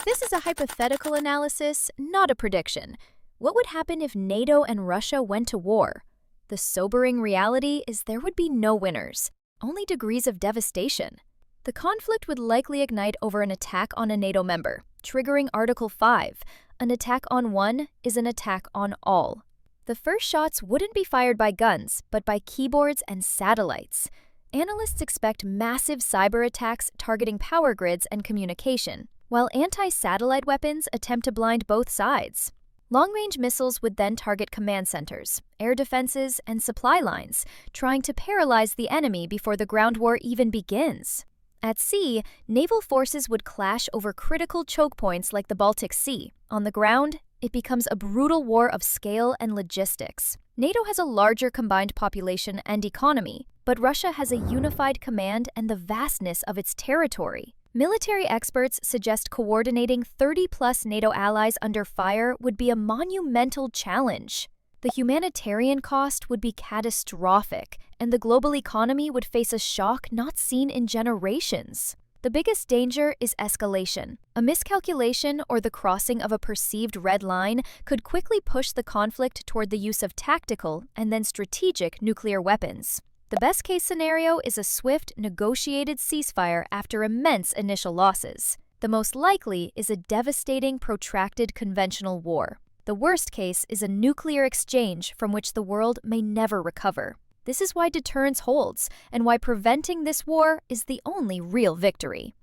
This is a hypothetical analysis, not a prediction. What would happen if NATO and Russia went to war? The sobering reality is there would be no winners, only degrees of devastation. The conflict would likely ignite over an attack on a NATO member, triggering Article 5. An attack on one is an attack on all. The first shots wouldn't be fired by guns, but by keyboards and satellites. Analysts expect massive cyber attacks targeting power grids and communication, while anti-satellite weapons attempt to blind both sides. Long-range missiles would then target command centers, air defenses, and supply lines, trying to paralyze the enemy before the ground war even begins. At sea, naval forces would clash over critical choke points like the Baltic Sea. On the ground, it becomes a brutal war of scale and logistics. NATO has a larger combined population and economy, but Russia has a unified command and the vastness of its territory. Military experts suggest coordinating 30-plus NATO allies under fire would be a monumental challenge. The humanitarian cost would be catastrophic, and the global economy would face a shock not seen in generations. The biggest danger is escalation. A miscalculation or the crossing of a perceived red line could quickly push the conflict toward the use of tactical and then strategic nuclear weapons. The best-case scenario is a swift, negotiated ceasefire after immense initial losses. The most likely is a devastating, protracted conventional war. The worst case is a nuclear exchange from which the world may never recover. This is why deterrence holds, and why preventing this war is the only real victory.